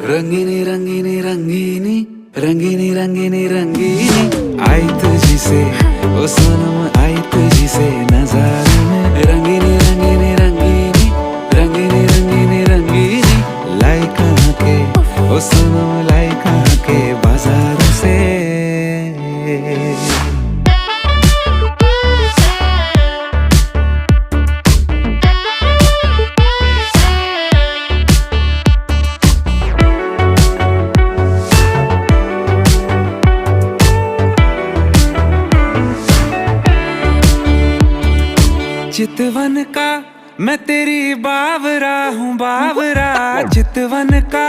रंगीनी रंगीनी रंगीनी रंगीनी रंगीनी रंगीनी आई तुझी से ओ सनम आई तुझी से नजारे में रंगीनी रंगीनी रंगीनी रंगीनी रंगीनी रंगीनी लाई कहाँ के ओ सनम लाई कहाँ के बाजार से। चितवन का मैं तेरी बावरा हूँ बावरा, चितवन का